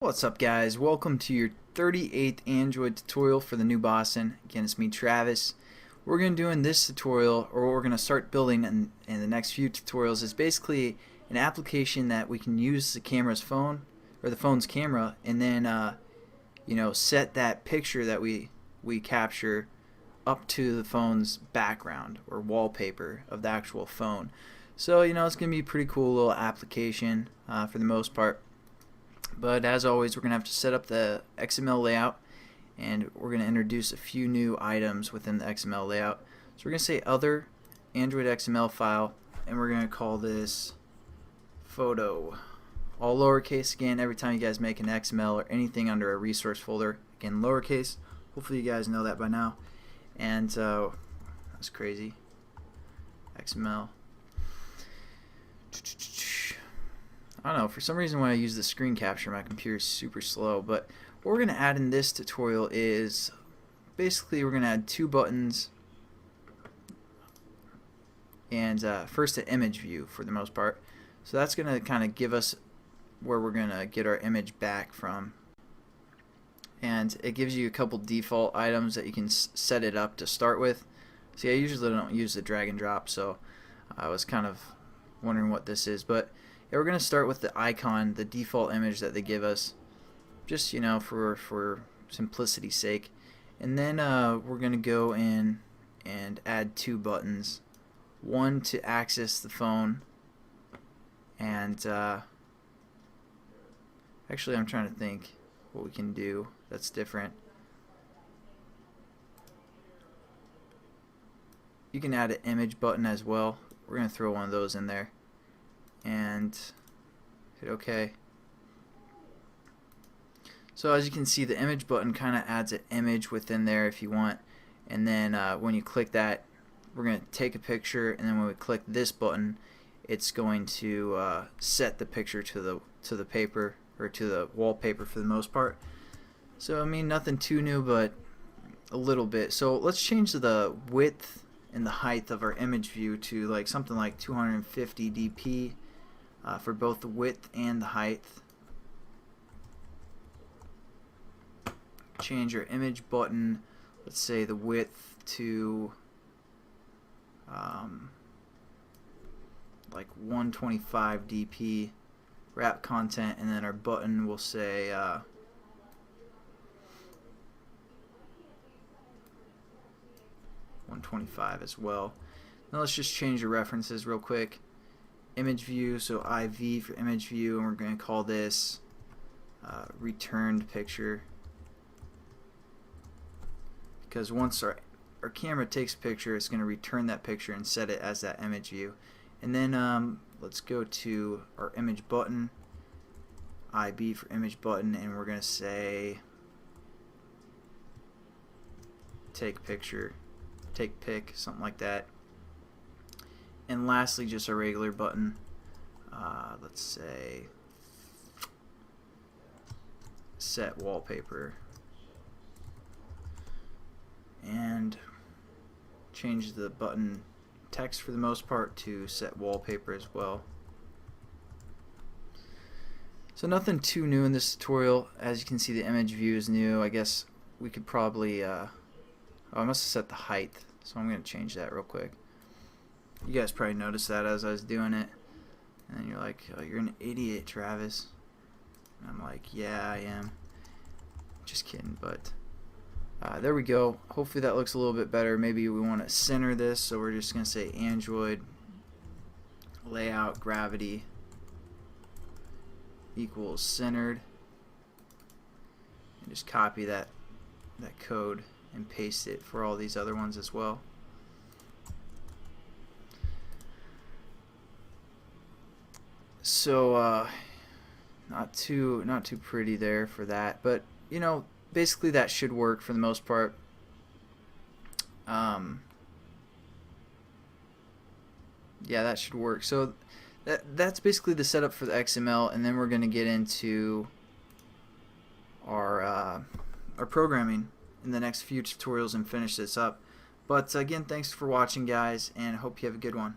What's up, guys? Welcome to your 38th Android tutorial for the new Boston. Again, it's me, Travis. What we're going to do in this tutorial, or what we're going to start building in the next few tutorials, is basically an application that we can use the camera's phone, or the phone's camera, and then set that picture that we capture up to the phone's background or wallpaper of the actual phone. So it's going to be a pretty cool little application for the most part. But as always, we're going to have to set up the XML layout, and we're going to introduce a few new items within the XML layout. So we're going to say other Android XML file, and we're going to call this photo. All lowercase again. Every time you guys make an XML or anything under a resource folder, again lowercase. Hopefully you guys know that by now. And that's crazy. XML. I don't know, for some reason when I use the screen capture my computer is super slow, but what we're going to add in this tutorial is basically we're going to add two buttons, and first an image view for the most part. So that's going to kind of give us where we're going to get our image back from, and it gives you a couple default items that you can set it up to start with. See, I usually don't use the drag and drop, so I was kind of wondering what this is, but yeah, we're going to start with the icon, the default image that they give us, just for simplicity's sake. And then we're going to go in and add two buttons, one to access the phone, and actually I'm trying to think what we can do that's different. You can add an image button as well. We're going to throw one of those in there and hit OK. So as you can see, the image button kind of adds an image within there if you want, and then when you click that, we're going to take a picture, and then when we click this button, it's going to set the picture to the paper, or to the wallpaper for the most part. So I mean, nothing too new, but a little bit. So let's change the width and the height of our image view to like something like 250 dp for both the width and the height. Change your image button, let's say the width to like 125 dp, wrap content, and then our button will say 125 as well. Now let's just change the references real quick. Image view, so IV for image view, and we're going to call this returned picture, because once our camera takes a picture, it's going to return that picture and set it as that image view. And then let's go to our image button, IB for image button, and we're going to say take picture, take pic, something like that. And lastly, just a regular button, let's say set wallpaper, and change the button text for the most part to set wallpaper as well. So nothing too new in this tutorial. As you can see, the image view is new. I guess we could probably oh, I must have set the height, so I'm going to change that real quick. You guys probably noticed that as I was doing it, and then you're like, oh, you're an idiot, Travis. And I'm like, yeah, I am. Just kidding, but there we go. Hopefully that looks a little bit better. Maybe we want to center this, so we're just going to say Android layout gravity equals centered, and just copy that code and paste it for all these other ones as well. So not too pretty there for that, but basically that should work for the most part. Yeah, that should work. So that's basically the setup for the XML, and then we're going to get into our programming in the next few tutorials and finish this up. But again, thanks for watching, guys, and hope you have a good one.